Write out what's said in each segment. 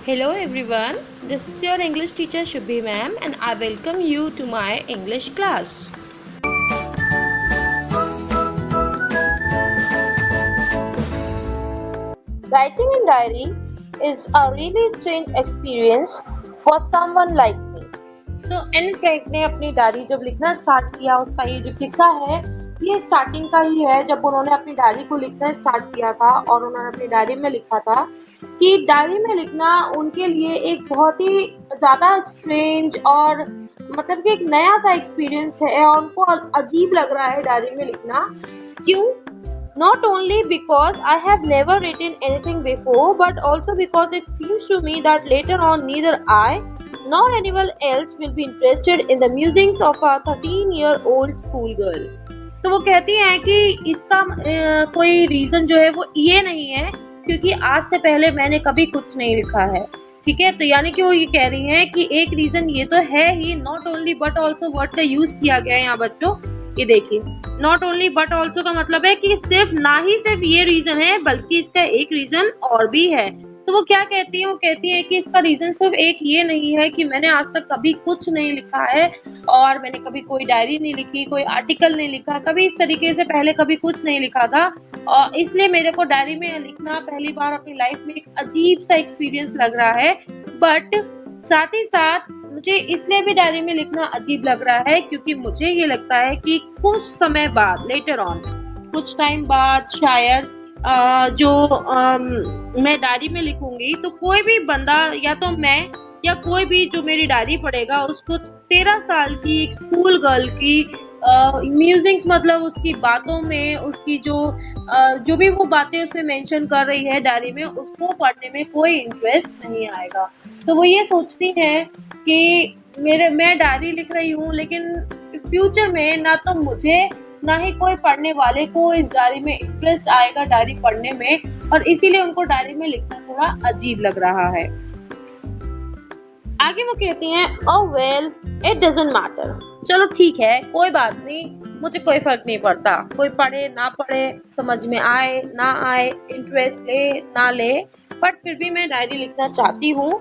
Hello everyone, this is your English teacher Shubhi ma'am and I welcome you to my English class. Writing in diary is a really strange experience for someone like me. तो Anne Frank ने अपनी diary जब लिखना start किया, उसका ये जो किस्सा है ये स्टार्टिंग का ही है, जब उन्होंने अपनी डायरी को लिखना स्टार्ट किया था और उन्होंने अपनी डायरी में लिखा था कि डायरी में लिखना उनके लिए एक बहुत ही ज़्यादा स्ट्रेंज और मतलब कि एक नया सा एक्सपीरियंस है और उनको अजीब लग रहा है डायरी में लिखना। क्यों? Not only because I have never written anything before, but also because it seems to me that later on neither I nor anyone else will be interested in the musings of a 13-year-old schoolgirl. तो वो कहती हैं कि इसका कोई reason जो है वो ये नहीं है क्योंकि आज से पहले मैंने कभी कुछ नहीं लिखा है। ठीक है, तो यानी कि वो ये कह रही हैं कि एक रीजन ये तो है ही, not only but also word का यूज किया गया है यहाँ बच्चों। ये देखिए, नॉट ओनली बट ऑल्सो का मतलब है कि सिर्फ ये रीजन है बल्कि इसका एक रीजन और भी है। तो वो क्या कहती है? वो कहती है कि इसका रीजन सिर्फ एक ये नहीं है कि मैंने आज तक कभी कुछ नहीं लिखा है और मैंने कभी कोई डायरी नहीं लिखी, कोई आर्टिकल नहीं लिखा, कभी इस तरीके से पहले कभी कुछ नहीं लिखा था और इसलिए मेरे को डायरी में लिखना पहली बार अपनी लाइफ में एक अजीब सा एक्सपीरियंस लग रहा है। बट साथ ही साथ मुझे इसलिए भी डायरी में लिखना अजीब लग रहा है क्योंकि मुझे ये लगता है कि कुछ समय बाद, लेटर ऑन, कुछ टाइम बाद शायद मैं डायरी में लिखूंगी तो कोई भी बंदा या तो मैं या कोई भी जो मेरी डायरी पढ़ेगा उसको 13 साल की एक स्कूल गर्ल की म्यूजिंग्स मतलब उसकी बातों में उसकी जो भी वो बातें उसमें मेंशन कर रही है डायरी में, उसको पढ़ने में कोई इंटरेस्ट नहीं आएगा। तो वो ये सोचती हैं कि मैं डायरी लिख रही हूँ लेकिन फ्यूचर में ना तो मुझे ना ही कोई पढ़ने वाले को इस डायरी में इंटरेस्ट आएगा डायरी पढ़ने में, और इसीलिए उनको डायरी में लिखना थोड़ा अजीब लग रहा है। आगे वो कहती हैं, ओह वेल इट डजंट मैटर, चलो ठीक है कोई बात नहीं, मुझे कोई फर्क नहीं पड़ता, कोई पढ़े ना पढ़े, समझ में आए ना आए, इंटरेस्ट ले ना ले, बट फिर भी मैं डायरी लिखना चाहती हूँ।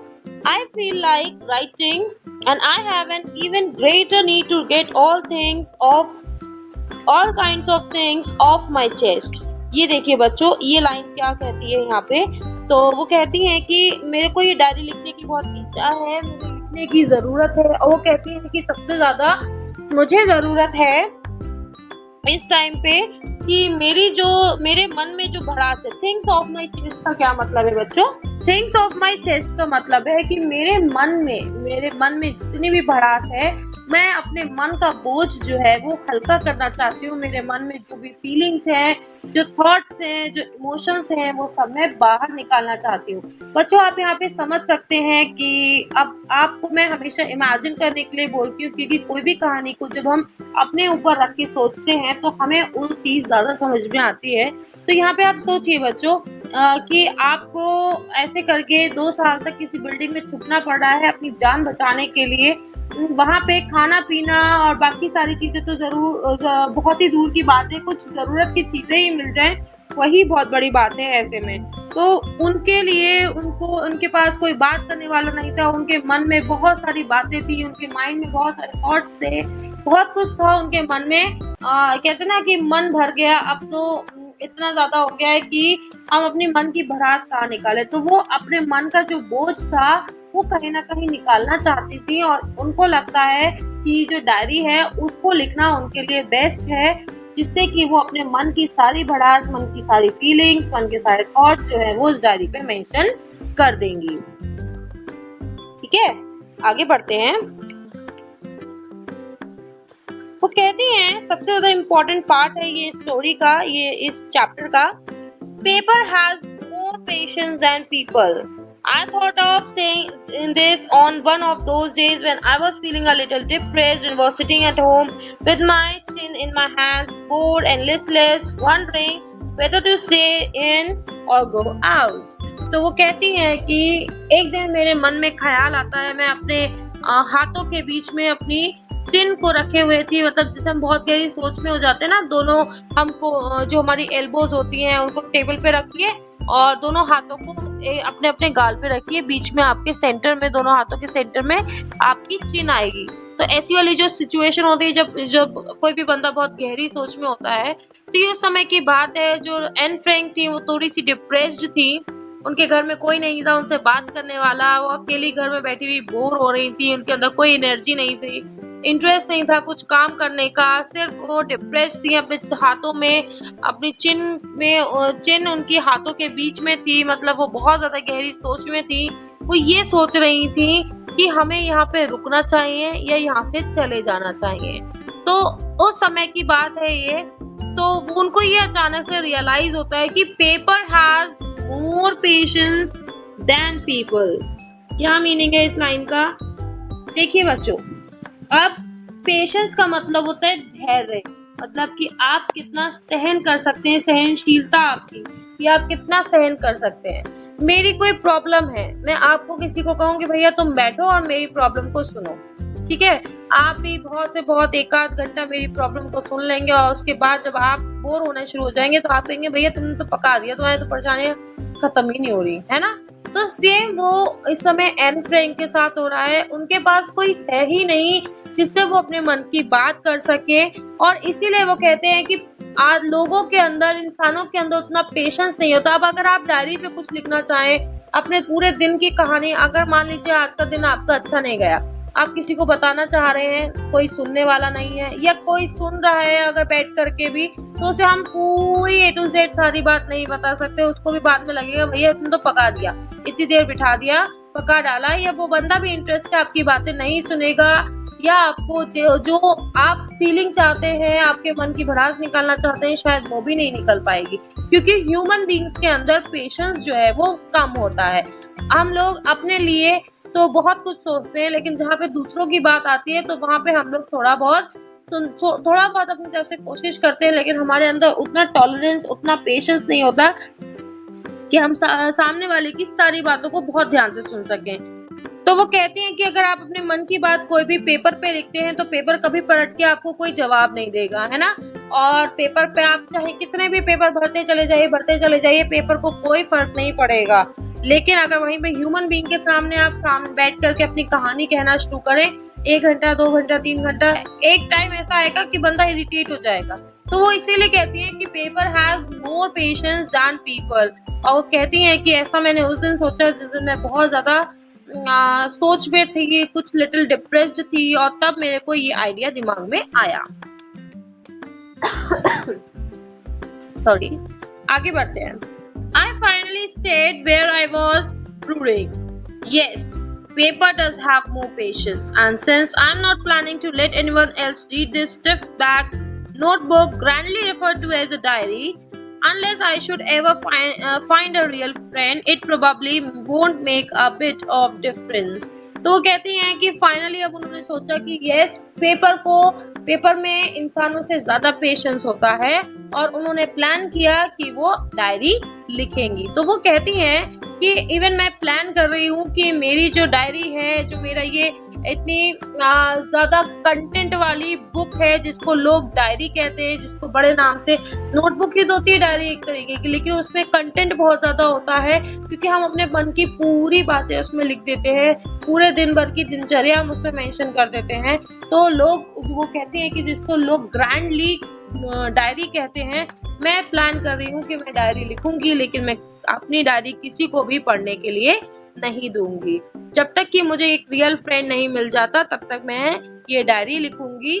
I feel like writing and I have an even greater need to get all kinds of things off my chest. ये देखिए बच्चों, ये लाइन क्या कहती है यहाँ पे? तो वो कहती हैं कि मेरे को ये डायरी लिखने की बहुत इच्छा है, मुझे लिखने की जरूरत है, और वो कहती हैं कि सबसे ज्यादा मुझे जरूरत है इस टाइम पे कि मेरे मन में जो भड़ास है। थिंग्स ऑफ माई चेस्ट का क्या मतलब है बच्चों? थिंग्स ऑफ माई चेस्ट का मतलब है कि मेरे मन में जितनी भी भड़ास है, मैं अपने मन का बोझ जो है वो हल्का करना चाहती हूँ। मेरे मन में जो भी फीलिंग्स हैं, जो थॉट्स हैं, जो इमोशंस हैं, वो सब मैं बाहर निकालना चाहती हूँ। बच्चों आप यहाँ पे समझ सकते हैं कि अब आपको मैं हमेशा इमेजिन करने के लिए बोलती हूँ क्योंकि कोई भी कहानी को जब हम अपने ऊपर रख के सोचते हैं तो हमें वो चीज ज्यादा समझ में आती है। तो यहाँ पे आप सोचिए बच्चों कि आपको ऐसे करके 2 साल तक किसी बिल्डिंग में छुपना पड़ रहा है अपनी जान बचाने के लिए। वहाँ पे खाना पीना और बाकी सारी चीजें तो जरूर बहुत ही दूर की बात है, कुछ जरूरत की चीजें ही मिल जाएं वही बहुत बड़ी बात है ऐसे में। तो उनके लिए उनके पास कोई बात करने वाला नहीं था, उनके मन में बहुत सारी बातें थी, उनके माइंड में बहुत सारे थॉट्स थे, बहुत कुछ था उनके मन में। कहते ना कि मन भर गया, अब तो इतना ज्यादा हो गया है कि हम अपने मन की भड़ास कहाँ निकाले। तो वो अपने मन का जो बोझ था वो कहीं ना कहीं निकालना चाहती थी और उनको लगता है कि जो डायरी है उसको लिखना उनके लिए बेस्ट है, जिससे कि वो अपने मन की सारी भड़ास, मन की सारी फीलिंग्स, मन के सारे थॉट्स जो है वो उस डायरी पे मेंशन कर देंगी। ठीक है, आगे बढ़ते हैं। वो कहती हैं सबसे ज्यादा इम्पोर्टेंट पार्ट है ये स्टोरी का, ये इस चैप्टर का, paper has more patience than people. I thought of saying this on one of those days when I was feeling a little depressed and was sitting at home with my chin in my hands, bored and listless, wondering whether to stay in or go out. तो वो कहती हैं कि एक दिन मेरे मन में ख्याल आता है, मैं अपने हाथों के बीच में अपनी चिन को रखे हुए थी, मतलब जैसे हम बहुत गहरी सोच में हो जाते हैं ना, दोनों हमको जो हमारी एल्बोज होती हैं उनको टेबल पे रखिए और दोनों हाथों को अपने अपने गाल पे रखिए, बीच में आपके सेंटर में, दोनों हाथों के सेंटर में आपकी चिन आएगी। तो ऐसी वाली जो सिचुएशन होती है जब जब कोई भी बंदा बहुत गहरी सोच में होता है, तो ये उस समय की बात है। जो एन फ्रैंक थी वो थोड़ी सी डिप्रेस्ड थी, उनके घर में कोई नहीं था उनसे बात करने वाला, वो अकेली घर में बैठी हुई बोर हो रही थी, उनके अंदर कोई एनर्जी नहीं थी, इंटरेस्ट नहीं था कुछ काम करने का, सिर्फ वो डिप्रेस्ड थी। अपने हाथों में, अपनी चिन उनकी हाथों के बीच में थी, मतलब वो बहुत ज्यादा गहरी सोच में थी। वो ये सोच रही थी कि हमें यहाँ पे रुकना चाहिए या यहाँ से चले जाना चाहिए। तो उस समय की बात है ये। तो उनको ये अचानक से रियलाइज होता है कि paper has more patience than people. क्या मीनिंग है इस लाइन का? देखिए बच्चों, अब पेशेंस का मतलब होता है धैर्य, मतलब कि आप कितना सहन कर सकते हैं, सहनशीलता आपकी, कि आप कितना सहन कर सकते हैं। मेरी कोई प्रॉब्लम है, मैं आपको किसी को कहूँ कि भैया तुम बैठो और मेरी प्रॉब्लम को सुनो, ठीक है? आप भी बहुत से बहुत एक आध घंटा मेरी प्रॉब्लम को सुन लेंगे और उसके बाद जब आप बोर होने शुरू हो जाएंगे तो आप कहेंगे भैया तुमने तो पका दिया, तुम्हारी तो परेशानियां खत्म ही नहीं हो रही है ना। तो सेम वो इस समय एन फ्रैंक के साथ हो रहा है। उनके पास कोई है ही नहीं जिससे वो अपने मन की बात कर सके, और इसीलिए वो कहते हैं कि आज लोगों के अंदर, इंसानों के अंदर उतना पेशेंस नहीं होता। अब अगर आप डायरी पे कुछ लिखना चाहें, अपने पूरे दिन की कहानी, अगर मान लीजिए आज का दिन आपका अच्छा नहीं गया, आप किसी को बताना चाह रहे हैं, कोई सुनने वाला नहीं है, या कोई सुन रहा है अगर बैठ करके भी, तो उसे हम पूरी ए टू जेड सारी बात नहीं बता सकते। उसको भी बाद में लगेगा भैया तुम तो पका दिया, इतनी देर बिठा दिया, पका डाला, या वो बंदा भी इंटरेस्ट है आपकी बातें नहीं सुनेगा, या आपको जो आप फीलिंग चाहते हैं, आपके मन की भड़ास निकालना चाहते हैं, शायद वो भी नहीं निकल पाएगी, क्योंकि ह्यूमन बीइंग्स के अंदर पेशेंस जो है वो कम होता है। हम लोग अपने लिए तो बहुत कुछ सोचते हैं, लेकिन जहाँ पे दूसरों की बात आती है तो वहाँ पे हम लोग थोड़ा बहुत अपनी तरफ से कोशिश करते हैं, लेकिन हमारे अंदर उतना टॉलरेंस, उतना पेशेंस नहीं होता कि हम सामने वाले की सारी बातों को बहुत ध्यान से सुन सकें। तो वो कहते हैं कि अगर आप अपने मन की बात कोई भी पेपर पे लिखते हैं तो पेपर कभी पलट के आपको कोई जवाब नहीं देगा, है ना। और पेपर पे आप चाहे कितने भी पेपर भरते चले जाइए, पेपर को कोई फर्क नहीं पड़ेगा। लेकिन अगर वहीं पे ह्यूमन बीइंग के सामने आप बैठ करके अपनी कहानी कहना शुरू करें, 1 घंटा, 2 घंटा, 3 घंटा, एक टाइम ऐसा आएगा कि बंदा इरिटेट हो जाएगा। तो वो इसीलिए कहती हैं कि paper has more patience than people. और वो कहती हैं कि ऐसा मैंने उस दिन सोचा जिस दिन मैं बहुत ज्यादा सोच में थी, कुछ लिटिल डिप्रेस्ड थी, और तब मेरे को ये आइडिया दिमाग में आया। सॉरी, आगे बढ़ते हैं। I finally stayed where I was brooding. Yes, paper does have more patience, and since I'm not planning to let anyone else read this stiff back notebook, grandly referred to as a diary, unless I should ever find a real friend, it probably won't make a bit of difference. तो वो कहती हैं कि finally अब उन्होंने सोचा कि yes, paper में इंसानों से ज्यादा पेशेंस होता है, और उन्होंने प्लान किया कि वो डायरी लिखेंगी। तो वो कहती हैं कि इवन मैं प्लान कर रही हूँ कि मेरी जो डायरी है, जो मेरा ये इतनी ज्यादा कंटेंट वाली बुक है जिसको लोग डायरी कहते हैं, जिसको बड़े नाम से, नोटबुक ही तो होती है डायरी एक तरीके की, लेकिन उसमें कंटेंट बहुत ज्यादा होता है, क्योंकि हम अपने मन की पूरी बातें उसमें लिख देते हैं, पूरे दिन भर की दिनचर्या हम उसमें मेंशन कर देते हैं। तो वो कहते हैं कि जिसको लोग ग्रैंडली डायरी कहते हैं, मैं प्लान कर रही हूँ कि मैं डायरी लिखूंगी, लेकिन मैं अपनी डायरी किसी को भी पढ़ने के लिए नहीं दूंगी। जब तक कि मुझे एक रियल फ्रेंड नहीं मिल जाता, तब तक मैं ये डायरी लिखूंगी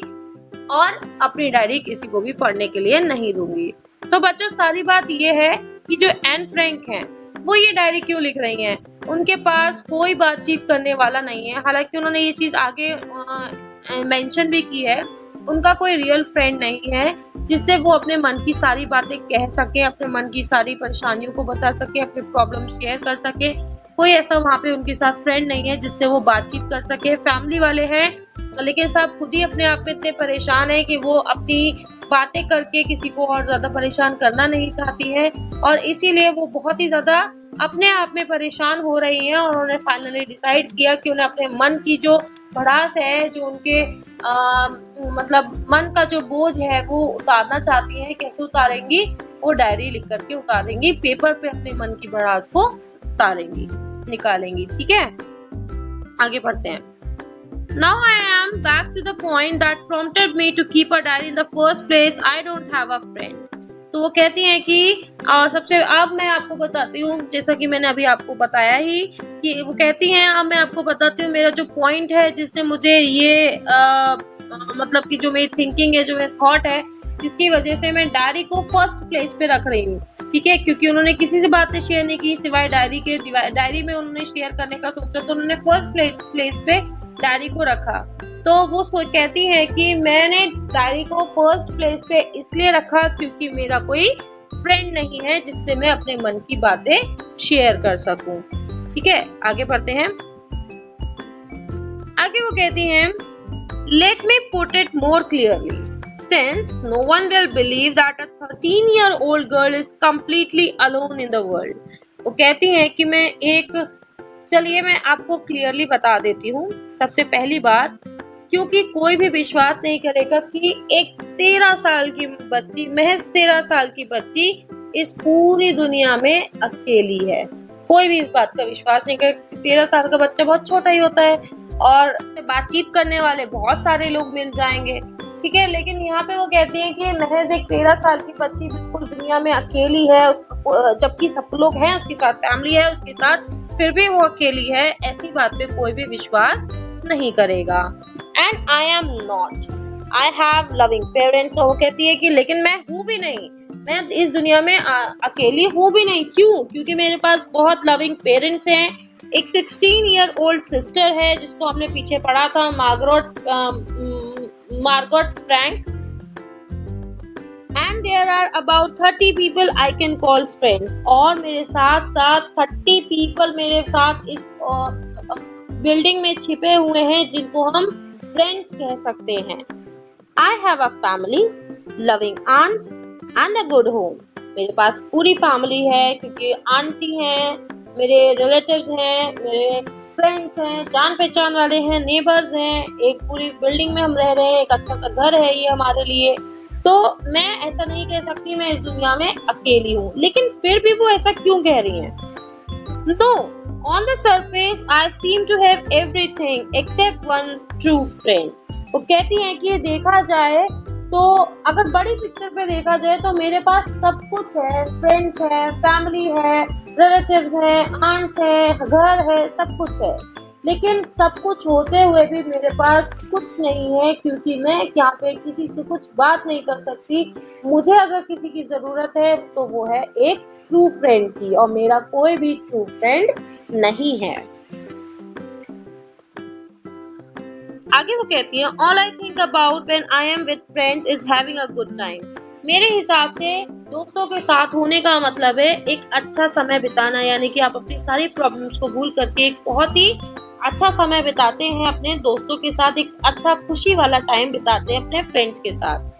और अपनी डायरी किसी को भी पढ़ने के लिए नहीं दूंगी। तो बच्चों, सारी बात ये है कि जो एन फ्रैंक हैं, वो ये डायरी क्यों लिख रही हैं? उनके पास कोई बातचीत करने वाला नहीं है। हालांकि उन्होंने ये चीज आगे मेंशन भी की है, उनका कोई रियल फ्रेंड नहीं है जिससे वो अपने मन की सारी बातें कह सके, अपने मन की सारी परेशानियों को बता सके, अपने प्रॉब्लम शेयर कर सके। कोई ऐसा वहाँ पे उनके साथ फ्रेंड नहीं है जिससे वो बातचीत कर सके। फैमिली वाले हैं, लेकिन सब खुद ही अपने आप में इतने परेशान है कि वो अपनी बातें करके किसी को और ज्यादा परेशान करना नहीं चाहती है, और इसीलिए वो बहुत ही ज्यादा अपने आप में परेशान हो रही हैं। और उन्होंने फाइनली डिसाइड किया कि उन्हें अपने मन की जो भड़ास है, जो उनके मतलब मन का जो बोझ है, वो उतारना चाहती हैं। कैसे उतारेंगी? वो डायरी लिख करके उतारेंगी, पेपर पे अपने मन की भड़ास को उतारेंगी, निकालेंगी। ठीक है, आगे पढ़ते हैं। Now I am back to the point that prompted me to keep a diary in the first place. I don't have a friend. तो वो कहती हैं कि सबसे अब मैं आपको बताती हूँ, जैसा कि मैंने अभी आपको बताया ही कि वो कहती हैं, अब मैं आपको बताती हूँ मेरा जो पॉइंट है जिसने मुझे ये मतलब कि जो मेरी थिंकिंग है, जो मेरा थॉट है, जिसकी वजह से मैं डायरी को फर्स्ट प्लेस पे रख रही हूँ। ठीक है, क्योंकि उन्होंने किसी से बातें शेयर नहीं की सिवाय डायरी के। डायरी में उन्होंने शेयर करने का सोचा तो उन्होंने फर्स्ट प्लेस पे डायरी को रखा। तो वो कहती है कि मैंने डायरी को फर्स्ट प्लेस पे इसलिए रखा क्योंकि मेरा कोई फ्रेंड नहीं है जिससे मैं अपने मन की बातें शेयर कर सकूं। ठीक है, आगे पढ़ते हैं। आगे वो कहती हैं, let me put it more clearly, since no one will believe that a 13-year-old girl is completely alone in the world. वो कहती हैं कि चलिए मैं आपको क्लियरली बता देती हूँ। सबसे पहली बात, क्योंकि कोई भी विश्वास नहीं करेगा कि एक 13 साल की बच्ची, महज 13 साल की बच्ची इस पूरी दुनिया में अकेली है। कोई भी इस बात का विश्वास नहीं करेगा। 13 साल का बच्चा बहुत छोटा ही होता है और बातचीत करने वाले बहुत सारे लोग मिल जाएंगे। ठीक है, लेकिन यहाँ पे वो कहती है कि महज एक 13 साल की बच्ची बिल्कुल दुनिया में अकेली है, जबकि सब लोग हैं उसके साथ, फैमिली है उसके साथ, फिर भी वो अकेली है। ऐसी बात पे कोई भी विश्वास नहीं करेगा। And I am not, I have loving parents. वो कहती है कि लेकिन मैं हूँ भी नहीं, मैं इस दुनिया में अकेली हूँ भी नहीं। क्यों? क्योंकि मेरे पास बहुत लविंग पेरेंट्स हैं। एक 16-year-old सिस्टर है जिसको हमने पीछे पढ़ा था, Margot Frank. And there are about 30 people I can call friends. और मेरे साथ साथ 30 people मेरे साथ इस बिल्डिंग में छिपे हुए हैं जिनको हम फ्रेंड्स कह सकते हैं। I have a family, loving aunts and a good home. मेरे पास पूरी फैमिली है क्योंकि आंटी हैं, मेरे रिलेटिव्स हैं, मेरे फ्रेंड्स हैं, जान पहचान वाले हैं, नेबर्स हैं, एक पूरी बिल्डिंग में हम रह रहे हैं, एक अच्छा सा घर है ये हमारे लिए। तो मैं ऐसा नहीं कह सकती मैं इस दुनिया में अकेली हूँ। लेकिन फिर भी वो ऐसा क्यों कह रही हैं? No, on the surface I seem to have everything except one true friend. वो कहती हैं कि ये देखा जाए तो अगर बड़ी पिक्चर पे देखा जाए तो मेरे पास सब कुछ है, फ्रेंड्स है, फैमिली है, रिलेटिव्स हैं, आंट्स हैं, घर है, सब कुछ है। लेकिन सब कुछ होते हुए भी मेरे पास कुछ नहीं है क्योंकि मैं यहाँ पे किसी से कुछ बात नहीं कर सकती। मुझे अगर किसी की जरूरत है तो वो है एक ट्रू फ्रेंड की, और मेरा कोई भी ट्रू फ्रेंड नहीं है। आगे वो कहती है, all I think about when I am with friends is having a good time. मेरे हिसाब से दोस्तों के साथ होने का मतलब है एक अच्छा समय बिताना, यानी कि आप अपनी सारी प्रॉब्लम्स को भूल करके एक बहुत ही अच्छा समय बिताते हैं अपने दोस्तों के साथ, एक अच्छा खुशी वाला टाइम बिताते हैं अपने फ्रेंड्स के साथ।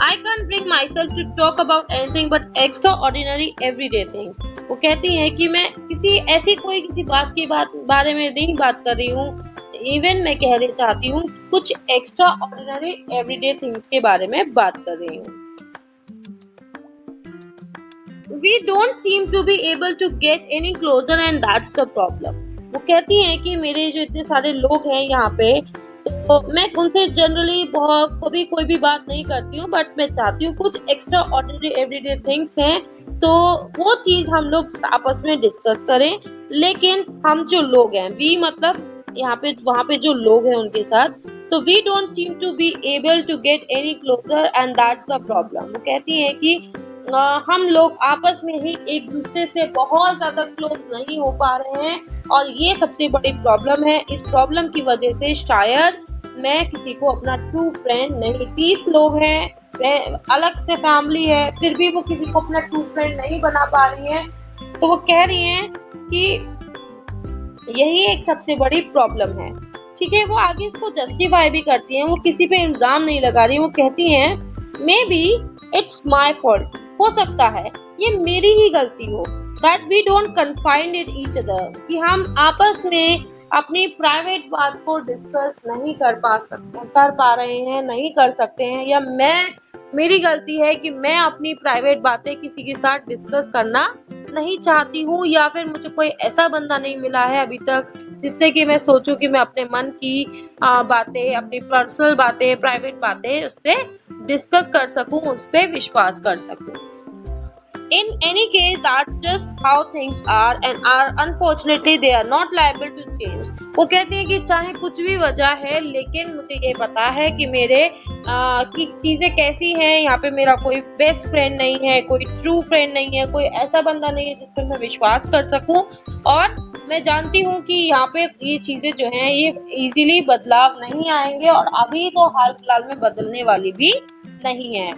I can't bring myself to talk about anything but extraordinary everyday things. वो कहती हैं कि मैं किसी बात के बारे में नहीं बात कर रही हूँ, इवन मैं कहना चाहती हूँ कुछ एक्स्ट्रा ऑर्डिनरी एवरीडे थिंग्स के बारे में बात कर रही हूँ। We don't seem to be able to get any closer and that's the problem. वो कहती हैं कि मेरे जो इतने सारे लोग हैं यहाँ पे, तो मैं उनसे जनरली कभी कोई भी बात नहीं करती हूँ, बट मैं चाहती हूँ कुछ एक्स्ट्रा ऑर्डिनरी एवरीडे थिंग्स हैं तो वो चीज हम लोग आपस में डिस्कस करें। लेकिन हम जो लोग हैं, वी मतलब यहाँ पे वहाँ पे जो लोग हैं उनके साथ, तो we don't seem to be able to get any closer and that's the problem. वो कहती हैं कि हम लोग आपस में ही एक दूसरे से बहुत ज्यादा क्लोज नहीं हो पा रहे हैं और ये सबसे बड़ी प्रॉब्लम है। इस प्रॉब्लम की वजह से शायद मैं किसी को अपना ट्रू फ्रेंड नहीं, 30 लोग हैं, अलग से फैमिली है, फिर भी वो किसी को अपना ट्रू फ्रेंड नहीं बना पा रही है। तो वो कह रही हैं कि यही एक सबसे बड़ी प्रॉब्लम है। ठीक है, वो आगे इसको जस्टिफाई भी करती हैं, वो किसी पे इल्जाम नहीं लगा रही। वो कहती हैं maybe it's my fault, हो सकता है ये मेरी ही गलती हो, that we don't confined it each other, कि हम आपस में अपनी प्राइवेट बात को डिस्कस नहीं कर पा रहे हैं, नहीं कर सकते हैं, या मैं मेरी गलती है कि मैं अपनी प्राइवेट बातें किसी के साथ डिस्कस करना नहीं चाहती हूँ, या फिर मुझे कोई ऐसा बंदा नहीं मिला है अभी तक जिससे कि मैं सोचूं कि मैं अपने मन की बातें, अपनी पर्सनल बातें, प्राइवेट बातें उससे डिस्कस कर सकूं, उस पे विश्वास कर सकूं। In any case, that's just how things are and are unfortunately they are not liable to change. वो कहती है कि चाहे कुछ भी वजह है, लेकिन मुझे ये पता है कि मेरे की चीजें कैसी हैं। यहाँ पे मेरा कोई बेस्ट फ्रेंड नहीं है, कोई ट्रू फ्रेंड नहीं है, कोई ऐसा बंदा नहीं है जिस पर मैं विश्वास कर सकूं, और मैं जानती हूँ कि यहाँ पे ये चीजें जो हैं ये इजीली बदलाव नहीं आएंगे, और अभी तो हाल फिलहाल में बदलने वाली भी नहीं है।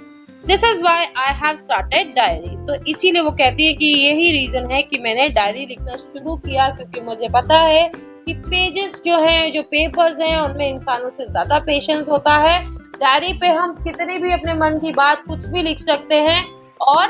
This is why I have started diary. तो इसीलिए वो कहती है कि यही रीजन है कि मैंने डायरी लिखना शुरू किया, क्योंकि मुझे पता है कि पेजेस जो हैं, जो पेपर्स हैं, उनमें इंसानों से ज्यादा पेशेंस होता है। डायरी पे हम कितने भी अपने मन की बात कुछ भी लिख सकते हैं, और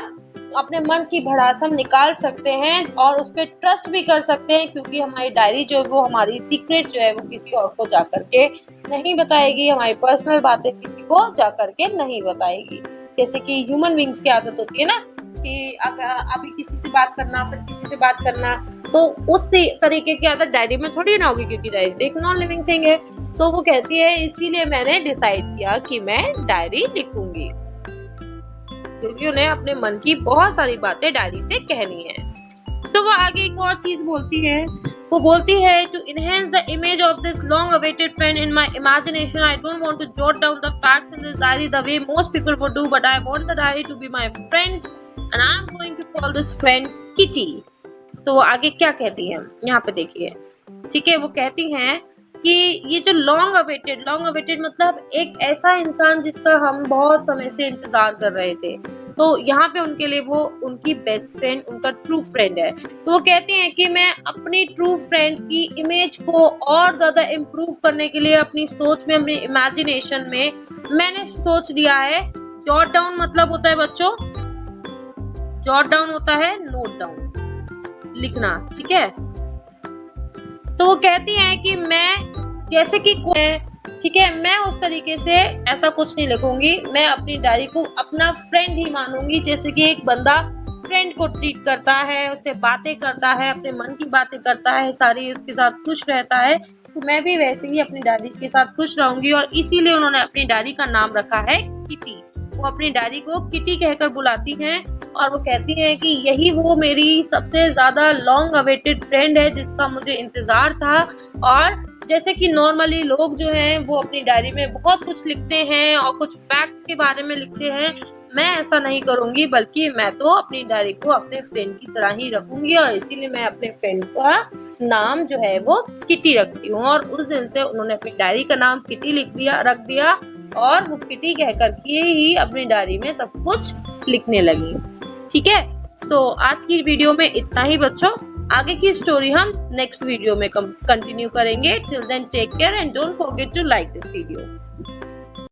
अपने मन की भड़ास हम निकाल सकते हैं, और उस पर ट्रस्ट भी कर सकते हैं, क्योंकि हमारी डायरी जो है वो हमारी सीक्रेट जो है वो किसी और को जा करके नहीं बताएगी, हमारी पर्सनल बातें किसी को जा करके नहीं बताएगी। जैसे कि ह्यूमन बींग्स की आदत होती है ना कि अगर अभी किसी से बात करना, फिर किसी से बात करना, तो उस तरीके की आदत डायरी में थोड़ी ना होगी, क्योंकि डायरी एक नॉन लिविंग थिंग है। तो वो कहती है इसीलिए मैंने डिसाइड किया कि मैं डायरी लिखूंगी, क्योंकि उन्हें अपने मन की बहुत सारी बातें डायरी से कहनी है। तो वो आगे एक और चीज बोलती है, वो बोलती है to enhance the image of this long awaited friend in my imagination, I don't want to jot down the facts in this diary the way most people would do, but I want the diary to be my friend and I am going to call this friend Kitty. तो वो आगे क्या कहती है यहाँ पे देखिए, ठीक है। वो कहती हैं कि ये जो लॉन्ग अवेटेड मतलब एक ऐसा इंसान जिसका हम बहुत समय से इंतजार कर रहे थे, तो यहाँ पे उनके लिए वो उनकी बेस्ट फ्रेंड, उनका ट्रू फ्रेंड है। तो वो कहती हैं कि मैं अपनी ट्रू फ्रेंड की इमेज को और ज्यादा इम्प्रूव करने के लिए अपनी सोच में, अपनी इमेजिनेशन में मैंने सोच लिया है। जॉट डाउन मतलब होता है बच्चों, जॉट डाउन होता है नोट डाउन, लिखना, ठीक है। तो वो कहती हैं कि मैं जैसे कि ठीक है, मैं उस तरीके से ऐसा कुछ नहीं लिखूंगी, मैं अपनी डायरी को अपना फ्रेंड ही मानूंगी, जैसे कि एक बंदा फ्रेंड को ट्रीट करता है, उससे बातें करता है, अपने मन की बातें करता है, सारी उसके साथ खुश रहता है, तो मैं भी वैसे ही अपनी डायरी के साथ खुश रहूंगी। और इसीलिए उन्होंने अपनी डायरी का नाम रखा है किटी। वो अपनी डायरी को किटी कहकर बुलाती हैं, और वो कहती हैं कि यही वो मेरी सबसे ज्यादा लॉन्ग अवेटेड फ्रेंड है जिसका मुझे इंतजार था। और जैसे कि नॉर्मली लोग जो हैं वो अपनी डायरी में बहुत कुछ लिखते हैं और कुछ फैक्ट्स के बारे में लिखते हैं, मैं ऐसा नहीं करूंगी, बल्कि मैं तो अपनी डायरी को अपने फ्रेंड की तरह ही रखूंगी, और इसीलिए मैं अपने फ्रेंड का नाम जो है वो किटी रखती हूँ। और उस दिन से उन्होंने अपनी डायरी का नाम किटी रख दिया, और वो किटी कहकर के ही अपनी डायरी में सब कुछ लिखने लगी, ठीक है। सो आज की वीडियो में इतना ही बच्चों, आगे की स्टोरी हम नेक्स्ट वीडियो में कंटिन्यू करेंगे। Till then take care and don't forget to like this video.